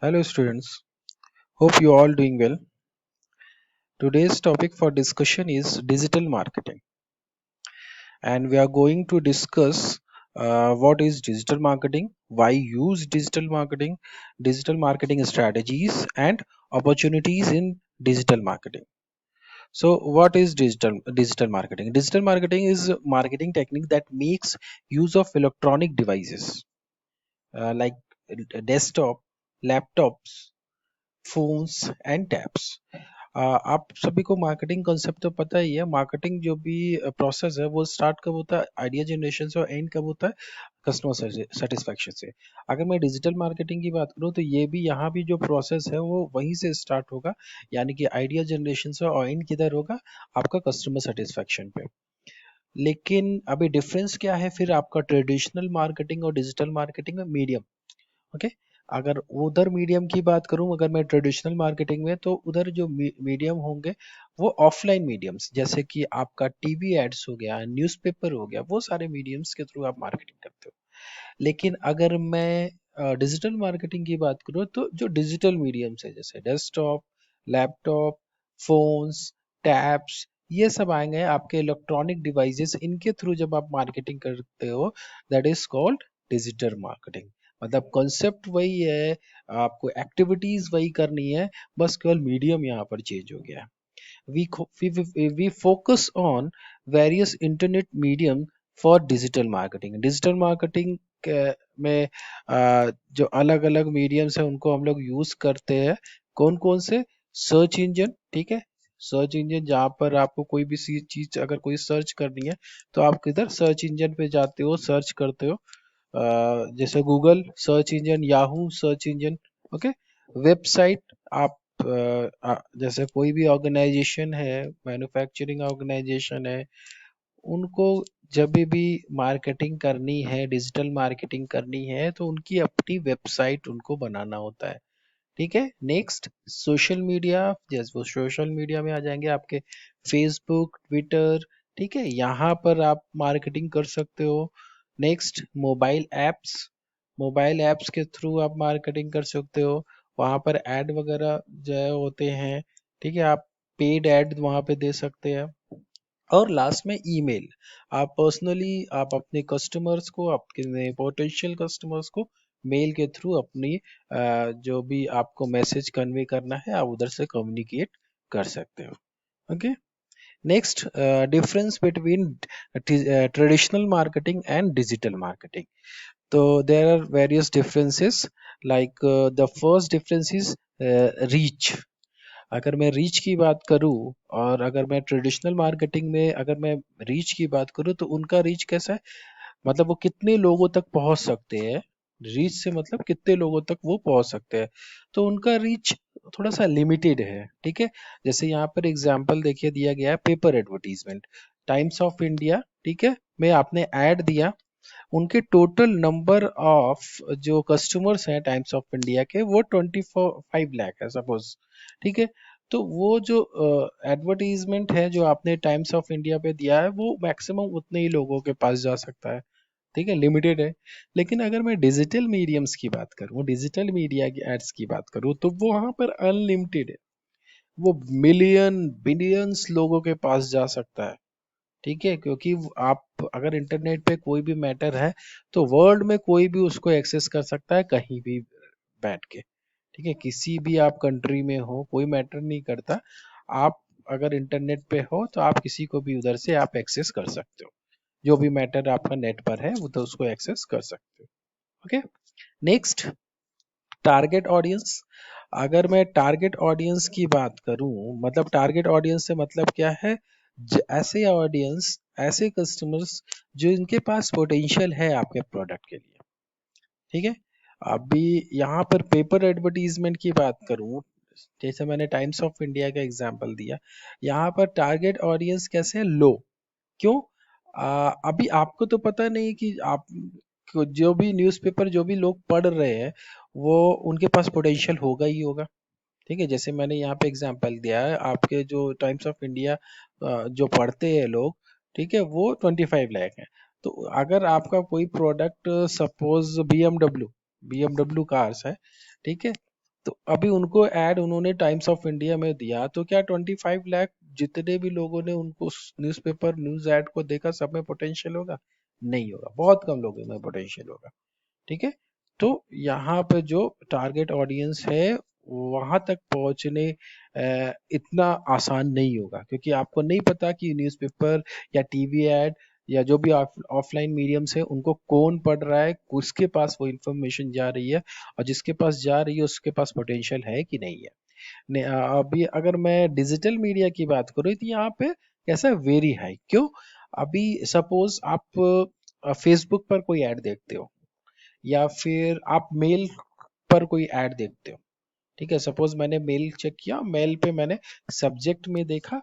Hello students, hope you all doing well. Today's topic for discussion is digital marketing and we are going to discuss what is digital marketing, why use digital marketing strategies and opportunities in digital marketing. So what is digital marketing? Digital marketing is a marketing technique that makes use of electronic devices like desktop, laptops, phones and tabs. आप सभी को marketing concept तो पता ही है। Marketing जो भी process है वो स्टार्ट कब होता है? आइडिया जनरेशन से, और एंड कब होता है? कस्टमर सेटिस्फेक्शन से। अगर मैं डिजिटल मार्केटिंग की बात करूँ तो ये भी यहाँ भी जो प्रोसेस है वो वहीं से स्टार्ट होगा, यानी कि आइडिया जनरेशन से, और एंड किधर होगा? आपका कस्टमर सेटिस्फेक्शन पे। लेकिन अभी डिफरेंस क्या है फिर आपका ट्रेडिशनल मार्केटिंग और डिजिटल मार्केटिंग में? मीडियम। ओके, अगर उधर मीडियम की बात करूं, अगर मैं ट्रेडिशनल मार्केटिंग में, तो उधर जो मीडियम होंगे वो ऑफलाइन मीडियम्स, जैसे कि आपका टीवी एड्स हो गया, न्यूज़पेपर हो गया, वो सारे मीडियम्स के थ्रू आप मार्केटिंग करते हो। लेकिन अगर मैं डिजिटल मार्केटिंग की बात करूँ तो जो डिजिटल मीडियम्स है जैसे डेस्कटॉप, लैपटॉप, फोन्स, टैब्स, ये सब आएंगे आपके इलेक्ट्रॉनिक डिवाइसेस, इनके थ्रू जब आप मार्केटिंग करते हो, that is called digital marketing. मतलब कॉन्सेप्ट वही है, आपको एक्टिविटीज वही करनी है, बस केवल मीडियम यहाँ पर चेंज हो गया है। We focus on various internet medium for digital marketing. Digital marketing में जो अलग अलग मीडियम्स है उनको हम लोग यूज करते हैं। कौन कौन से? सर्च इंजन, ठीक है। सर्च इंजन, जहाँ पर आपको कोई भी चीज अगर कोई सर्च करनी है तो आप किधर? सर्च इंजन पे जाते हो, सर्च करते हो। जैसे Google search engine, Yahoo search engine. Okay, website, आप जैसे कोई भी ऑर्गेनाइजेशन है, मैन्युफैक्चरिंग ऑर्गेनाइजेशन है, उनको जब भी मार्केटिंग करनी है, डिजिटल मार्केटिंग करनी है, तो उनकी अपनी वेबसाइट उनको बनाना होता है। ठीक है। Next, social media. जैसे वो सोशल मीडिया में आ जाएंगे आपके फेसबुक, ट्विटर, ठीक है, यहाँ पर आप मार्केटिंग कर सकते हो। Next, mobile apps. Mobile apps के थ्रू आप मार्केटिंग कर सकते हो, वहाँ पर ऐड वगैरह जो है होते हैं, ठीक है, आप पेड ऐड वहाँ पे दे सकते हैं। और लास्ट में ईमेल, आप पर्सनली आप अपने कस्टमर्स को, अपने पोटेंशियल कस्टमर्स को मेल के थ्रू अपनी जो भी आपको मैसेज कन्वे करना है, आप उधर से कम्युनिकेट कर सकते हो। Okay. Next, difference between traditional marketing and digital marketing. तो there are various differences, like the first difference is reach. अगर मैं रीच की बात करूं, और अगर मैं ट्रेडिशनल मार्केटिंग में अगर मैं रीच की बात करूं, तो उनका रीच कैसा है? मतलब वो कितने लोगों तक पहुंच सकते हैं। रीच से मतलब कितने लोगों तक वो पहुंच सकते हैं, तो उनका रीच थोड़ा सा लिमिटेड है। ठीक है। जैसे यहाँ पर एग्जांपल देखिए दिया गया है, paper advertisement, times of India, ठीक है, में आपने ऐड दिया, उनके टोटल नंबर ऑफ जो कस्टमर्स हैं टाइम्स ऑफ इंडिया के, वो 25 लाख है सपोज। ठीक है। तो वो जो एडवर्टीजमेंट है जो आपने टाइम्स ऑफ इंडिया पे दिया है, वो मैक्सिमम उतने ही लोगों के पास जा सकता है। ठीक है, लिमिटेड है। लेकिन अगर मैं डिजिटल मीडियम्स की बात करूं, डिजिटल मीडिया की एड्स की बात करूं, तो वो वहां पर अनलिमिटेड है। वो मिलियन बिलियंस लोगों के पास जा सकता है। ठीक है, क्योंकि आप अगर इंटरनेट पे कोई भी मैटर है, तो वर्ल्ड में कोई भी उसको एक्सेस कर सकता है, कहीं भी बैठ के। ठीक है, किसी भी आप कंट्री में हो, कोई मैटर नहीं करता। आप अगर इंटरनेट पे हो तो आप किसी को भी उधर से आप एक्सेस कर सकते हो, जो भी मैटर आपका नेट पर है वो तो उसको एक्सेस कर सकते हो। ओके। Next, target audience. अगर मैं टारगेट ऑडियंस की बात करूं, मतलब टारगेट ऑडियंस से मतलब क्या है? ऐसे ऑडियंस, ऐसे कस्टमर्स जो इनके पास पोटेंशियल है आपके प्रोडक्ट के लिए। ठीक है। अभी यहाँ पर पेपर एडवर्टीजमेंट की बात करूं, जैसे मैंने टाइम्स ऑफ इंडिया का एग्जांपल दिया, यहाँ पर टारगेट ऑडियंस कैसे है? लो। क्यों? अभी आपको तो पता नहीं कि आप जो भी न्यूज़पेपर जो भी लोग पढ़ रहे हैं, वो उनके पास पोटेंशियल होगा ही होगा। ठीक है, जैसे मैंने यहाँ पे एग्जांपल दिया है, आपके जो टाइम्स ऑफ इंडिया जो पढ़ते हैं लोग, ठीक है, वो 25 लाख है। तो अगर आपका कोई product, suppose BMW, BMW cars है, ठीक है, तो अभी उनको ऐड उन्होंने टाइम्स ऑफ इंडिया में दिया, तो क्या 25 लाख जितने भी लोगों ने उनको न्यूज़पेपर न्यूज ऐड को देखा, सब में पोटेंशियल होगा? नहीं होगा, बहुत कम लोगों में पोटेंशियल होगा। ठीक है। तो यहाँ पे जो टारगेट ऑडियंस है वहां तक पहुंचने इतना आसान नहीं होगा, क्योंकि आपको नहीं पता कि न्यूज़पेपर या टीवी एड या जो भी ऑफलाइन मीडियम्स है उनको कौन पढ़ रहा है, किसके पास वो इंफॉर्मेशन जा रही है, और जिसके पास जा रही है उसके पास पोटेंशियल है कि नहीं है। अभी अगर मैं डिजिटल मीडिया की बात करूँ तो यहाँ पे कैसा वेरी है, क्यों? अभी सपोज आप फेसबुक पर कोई ऐड देखते हो, या फिर आप मेल पर कोई ऐड देखते हो। ठीक है, सपोज मैंने मेल चेक किया, मेल पे मैंने सब्जेक्ट में देखा।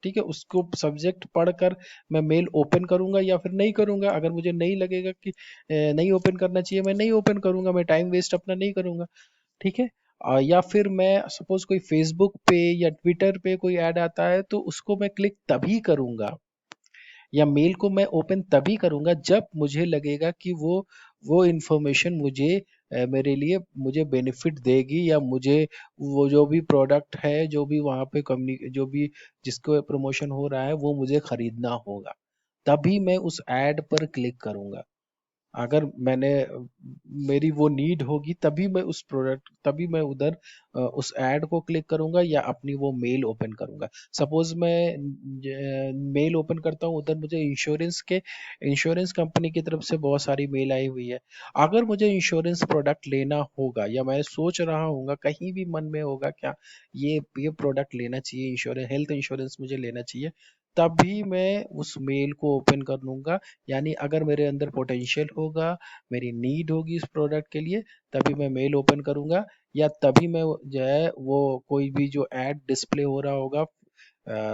ठीक है, उसको सब्जेक्ट पढ़कर मैं मेल ओपन करूंगा या फिर नहीं करूंगा? अगर मुझे नहीं लगेगा कि नहीं ओपन करना चाहिए, मैं नहीं ओपन करूंगा, मैं टाइम वेस्ट अपना नहीं करूंगा। ठीक है। या फिर मैं सपोज कोई फेसबुक पे या ट्विटर पे कोई ऐड आता है तो उसको मैं क्लिक तभी करूंगा, या मेल को मैं ओपन तभी करूंगा जब मुझे लगेगा कि वो इंफॉर्मेशन मुझे मेरे लिए मुझे बेनिफिट देगी, या मुझे वो जो भी प्रोडक्ट है, जो भी वहाँ पे कम्युनि जो भी जिसको प्रमोशन हो रहा है वो मुझे खरीदना होगा, तभी मैं उस ऐड पर क्लिक करूंगा। अगर मैंने मेरी वो नीड होगी तभी मैं उस प्रोडक्ट तभी मैं उधर उस ऐड को क्लिक करूंगा या अपनी वो मेल ओपन करूंगा। सपोज मैं मेल ओपन करता हूँ, उधर मुझे इंश्योरेंस कंपनी की तरफ से बहुत सारी मेल आई हुई है। अगर मुझे इंश्योरेंस प्रोडक्ट लेना होगा, या मैं सोच रहा हूँ, कहीं भी मन में होगा क्या ये प्रोडक्ट लेना चाहिए, इंश्योरेंस हेल्थ इंश्योरेंस मुझे लेना चाहिए, तभी मैं उस मेल को ओपन कर लूंगा। यानी अगर मेरे अंदर पोटेंशियल होगा, मेरी नीड होगी इस प्रोडक्ट के लिए, तभी मैं मेल ओपन करूंगा, या तभी मैं जो है वो कोई भी जो ऐड डिस्प्ले हो रहा होगा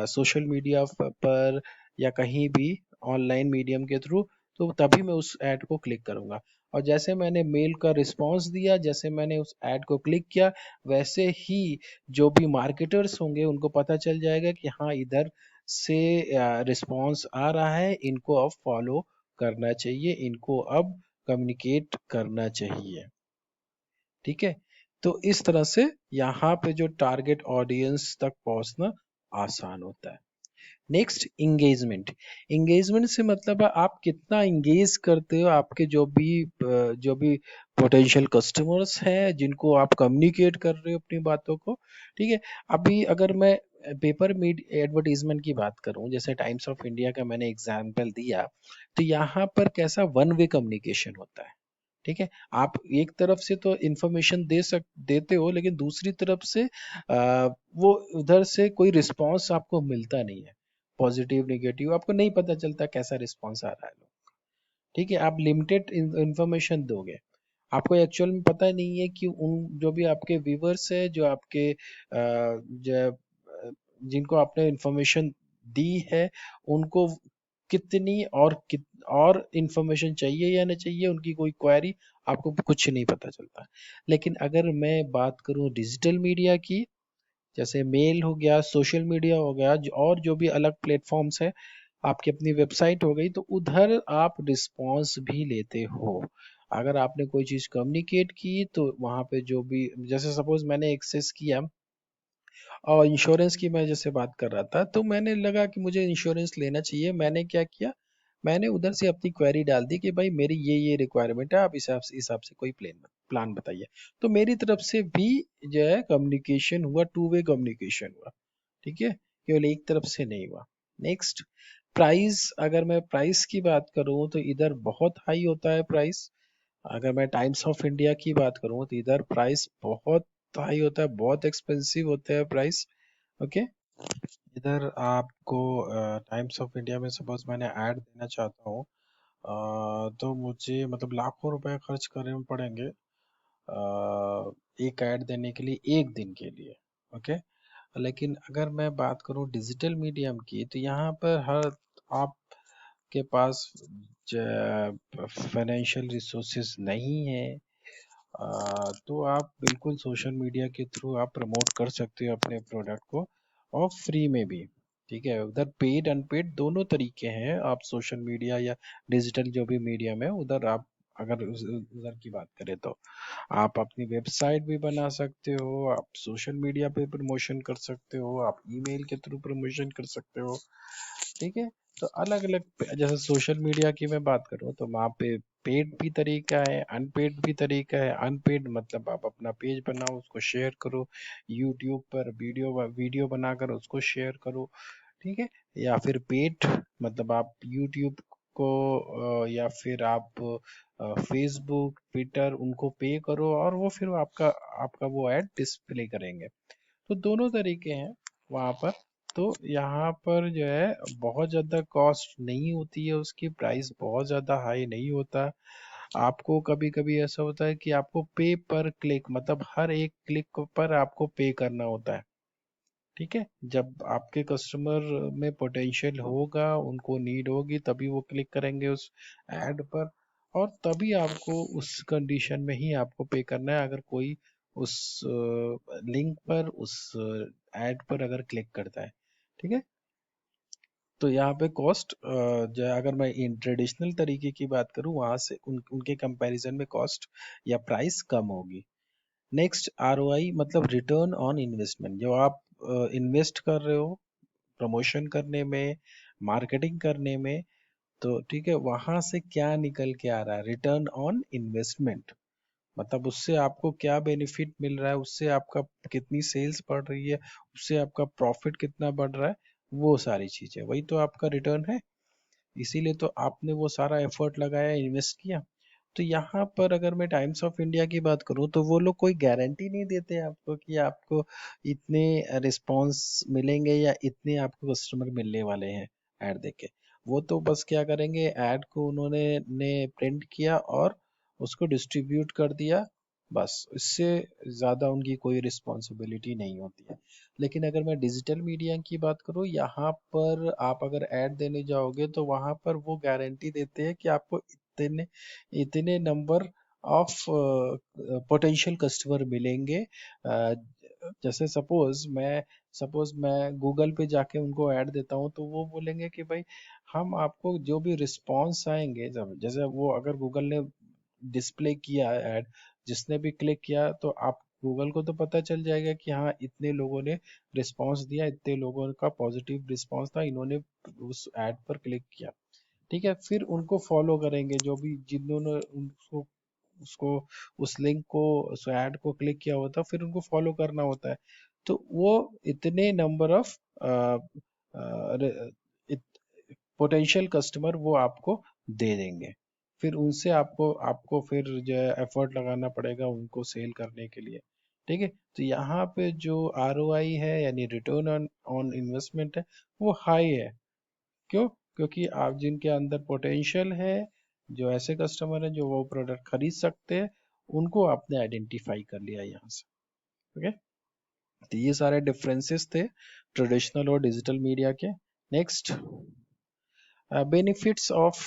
सोशल मीडिया पर या कहीं भी ऑनलाइन मीडियम के थ्रू, तो तभी मैं उस ऐड को क्लिक करूंगा। और जैसे मैंने मेल का रिस्पांस दिया, जैसे मैंने उस ऐड को क्लिक किया, वैसे ही जो भी मार्केटर्स होंगे उनको पता चल जाएगा कि हाँ, इधर से रिस्पांस आ रहा है, इनको अब फॉलो करना चाहिए, इनको अब कम्युनिकेट करना चाहिए। ठीक है। तो इस तरह से यहाँ पे जो टारगेट ऑडियंस तक पहुंचना आसान होता है। Next, engagement. इंगेजमेंट से मतलब है आप कितना इंगेज करते हो आपके जो भी पोटेंशियल कस्टमर्स हैं जिनको आप कम्युनिकेट कर रहे हो अपनी बातों को। ठीक है। अभी अगर मैं पेपर मीड एडवर्टीजमेंट की बात करूं, जैसे टाइम्स ऑफ इंडिया का मैंने एग्जाम्पल दिया, तो यहाँ पर कैसा वन वे कम्युनिकेशन होता है। ठीक है। आप एक तरफ से तो इंफॉर्मेशन देते हो, लेकिन दूसरी तरफ से वो उधर से कोई रिस्पांस आपको मिलता नहीं है। पॉजिटिव नेगेटिव आपको नहीं पता चलता कैसा रिस्पांस आ रहा है लोग। ठीक है। आप लिमिटेड इंफॉर्मेशन दोगे, आपको एक्चुअल में पता नहीं है कि उन जो भी आपके व्यूवर्स है, जो आपके जिनको आपने इंफॉर्मेशन दी है, उनको कितनी और इंफॉर्मेशन चाहिए या नहीं चाहिए, उनकी कोई क्वेरी आपको कुछ नहीं पता चलता। लेकिन अगर मैं बात करूं डिजिटल मीडिया की, जैसे मेल हो गया, सोशल मीडिया हो गया, और जो भी अलग प्लेटफॉर्म्स है, आपकी अपनी वेबसाइट हो गई, तो उधर आप रिस्पॉन्स भी लेते हो। अगर आपने कोई चीज कम्युनिकेट की तो वहां पे जो भी, जैसे सपोज मैंने एक्सेस किया और इंश्योरेंस की मैं जैसे बात कर रहा था, तो मैंने लगा कि मुझे इंश्योरेंस लेना चाहिए। मैंने क्या किया, मैंने उधर से अपनी क्वेरी डाल दी कि भाई मेरी ये रिक्वायरमेंट है, आप इस हिसाब से कोई प्लान बताइए। तो मेरी तरफ से भी जो है कम्युनिकेशन हुआ, टू वे कम्युनिकेशन हुआ। ठीक है, केवल एक तरफ से नहीं हुआ। Next, price. अगर मैं प्राइस की बात करूं तो इधर बहुत हाई होता है प्राइस। अगर मैं टाइम्स ऑफ इंडिया की बात करूं तो इधर प्राइस बहुत हाई होता है, बहुत एक्सपेंसिव होता है प्राइस। ओके। इधर आपको टाइम्स ऑफ इंडिया में सपोज मैंने ऐड देना चाहता हूँ, तो मुझे मतलब लाखों रुपए खर्च करने पड़ेंगे एक ऐड देने के लिए, एक दिन के लिए। ओके। लेकिन अगर मैं बात करूं डिजिटल मीडियम की, तो यहाँ पर हर आपके पास फाइनेंशियल रिसोर्सेज नहीं है, तो आप बिल्कुल सोशल मीडिया के थ्रू आप प्रमोट कर सकते हो अपने प्रोडक्ट को, और फ्री में भी। ठीक है, उधर पेड अनपेड दोनों तरीके हैं। आप सोशल मीडिया या डिजिटल जो भी मीडियम है, उधर आप अगर उधर की बात करें तो आप अपनी वेबसाइट भी बना सकते हो, आप सोशल मीडिया पे प्रमोशन कर सकते हो, आप ईमेल के थ्रू प्रमोशन कर सकते हो। ठीक है, तो अलग अलग जैसे सोशल मीडिया की मैं बात करूँ तो वहाँ पे पेड भी तरीका है, अनपेड भी तरीका है। अनपेड मतलब आप अपना पेज बनाओ, उसको शेयर करो, यूट्यूब पर वीडियो वीडियो बनाकर उसको शेयर करो। ठीक है, या फिर पेड मतलब आप यूट्यूब को या फिर आप फेसबुक ट्विटर उनको पे करो और वो फिर आपका आपका वो ऐड डिस्प्ले करेंगे। तो दोनों तरीके हैं वहाँ पर। तो यहाँ पर जो है बहुत ज़्यादा कॉस्ट नहीं होती है, उसकी प्राइस बहुत ज़्यादा हाई नहीं होता। आपको कभी कभी ऐसा होता है कि आपको पे पर क्लिक मतलब हर एक क्लिक पर आपको पे करना होता है। ठीक है, जब आपके कस्टमर में पोटेंशियल होगा, उनको नीड होगी, तभी वो क्लिक करेंगे उस ऐड पर, और तभी आपको उस कंडीशन में ही आपको पे करना है अगर कोई उस लिंक पर उस ऐड पर अगर क्लिक करता है। ठीक है, तो यहाँ पे कॉस्ट जो है, अगर मैं इन ट्रेडिशनल तरीके की बात करूँ वहाँ से उनके कंपैरिजन में कॉस्ट या प्राइस कम होगी। नेक्स्ट आरओआई मतलब रिटर्न ऑन इन्वेस्टमेंट। जो आप इन्वेस्ट कर रहे हो प्रमोशन करने में, मार्केटिंग करने में, तो ठीक है वहां से क्या निकल के आ रहा है, रिटर्न ऑन इन्वेस्टमेंट। मतलब उससे आपको क्या बेनिफिट मिल रहा है, उससे आपका कितनी सेल्स बढ़ रही है, उससे आपका प्रॉफिट कितना बढ़ रहा है, वो सारी चीजें वही तो आपका रिटर्न है। इसीलिए तो आपने वो सारा एफर्ट लगाया, इन्वेस्ट किया। तो यहाँ पर अगर मैं टाइम्स ऑफ इंडिया की बात करूँ तो वो लोग कोई गारंटी नहीं देते आपको कि आपको इतने रिस्पांस मिलेंगे या इतने आपको कस्टमर मिलने वाले हैं ऐड देके। वो तो बस क्या करेंगे, ऐड को उन्होंने ने प्रिंट किया और उसको डिस्ट्रीब्यूट कर दिया, बस इससे ज़्यादा उनकी कोई रिस्पॉन्सिबिलिटी नहीं होती है। लेकिन अगर मैं डिजिटल मीडिया की बात करूँ, यहाँ पर आप अगर ऐड देने जाओगे तो वहाँ पर वो गारंटी देते हैं कि आपको इतने इतने नंबर ऑफ पोटेंशियल कस्टमर मिलेंगे। जैसे सपोज मैं गूगल पे जाके उनको ऐड देता हूँ तो वो बोलेंगे कि भाई हम आपको जो भी रिस्पॉन्स आएंगे, जब जैसे वो अगर गूगल ने डिस्प्ले किया ऐड, जिसने भी क्लिक किया तो आप गूगल को तो पता चल जाएगा कि हाँ इतने लोगों ने रिस्पांस दिया, इतने लोगों का पॉजिटिव रिस्पांस था, इन्होंने उस ऐड पर क्लिक किया। ठीक है, फिर उनको फॉलो करेंगे जो भी जिन्होंने उसको उसको उस लिंक को उस ऐड को क्लिक किया होता है, फिर उनको फॉलो करना होता है। तो वो इतने नंबर ऑफ पोटेंशियल कस्टमर वो आपको दे देंगे। फिर उनसे आपको आपको फिर जो है एफर्ट लगाना पड़ेगा उनको सेल करने के लिए। ठीक है, तो यहाँ पे जो आरओआई है यानी रिटर्न ऑन ऑन इन्वेस्टमेंट है वो हाई है। क्यों? क्योंकि आप जिनके अंदर पोटेंशियल है, जो ऐसे कस्टमर हैं जो वो प्रोडक्ट खरीद सकते हैं, उनको आपने आइडेंटिफाई कर लिया यहाँ से। ओके, तो ये सारे डिफरेंसेस थे ट्रेडिशनल और डिजिटल मीडिया के। Next, benefits of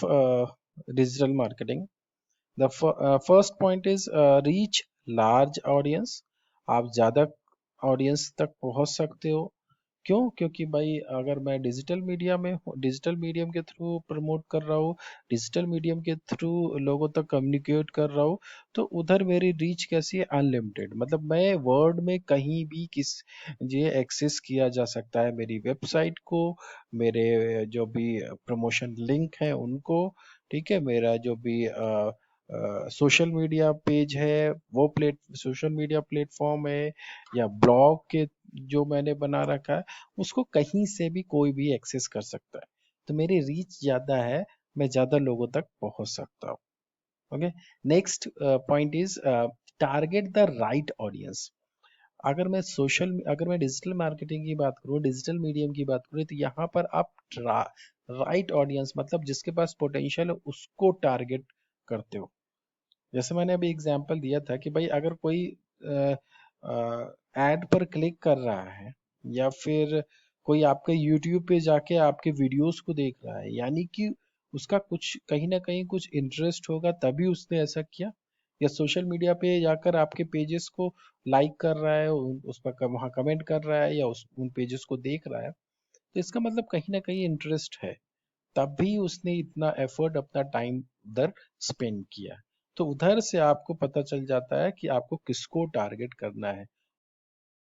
digital marketing. The first point is reach large audience. आप ज़्यादा ऑडियंस तक पहुंच सकते हो। क्यों? क्योंकि भाई अगर मैं डिजिटल मीडिया में हूँ, डिजिटल मीडियम के थ्रू प्रमोट कर रहा हूँ, डिजिटल मीडियम के थ्रू लोगों तक कम्युनिकेट कर रहा हूँ, तो उधर मेरी रीच कैसी है, अनलिमिटेड। मतलब मैं वर्ल्ड में कहीं भी किस ये एक्सेस किया जा सकता है मेरी वेबसाइट को, मेरे जो भी प्रमोशन लिंक है उनको। ठीक है, मेरा जो भी सोशल मीडिया पेज है, वो प्लेट सोशल मीडिया प्लेटफॉर्म है, या ब्लॉग के जो मैंने बना रखा है, उसको कहीं से भी कोई भी एक्सेस कर सकता है। तो मेरी रीच ज्यादा है, मैं ज्यादा लोगों तक पहुंच सकता हूँ। Okay, next point is target the right audience. अगर मैं डिजिटल मार्केटिंग की बात करूँ, डिजिटल मीडियम की बात करूँ, तो यहाँ पर आप राइट ऑडियंस मतलब जिसके पास पोटेंशियल है उसको टारगेट करते हो। जैसे मैंने अभी एग्जांपल दिया था कि भाई अगर कोई एड पर क्लिक कर रहा है, या फिर कोई आपके यूट्यूब पे जाके आपके वीडियोस को देख रहा है, यानी कि उसका कुछ कहीं ना कहीं कुछ इंटरेस्ट होगा तभी उसने ऐसा किया। या सोशल मीडिया पे जाकर आपके पेजेस को लाइक कर रहा है, उस पर वहाँ कमेंट कर रहा है, या उन पेजेस को देख रहा है, तो इसका मतलब कहीं ना कहीं इंटरेस्ट है, तभी उसने इतना एफर्ट अपना टाइम उधर स्पेंड किया। तो उधर से आपको पता चल जाता है कि आपको किसको टारगेट करना है।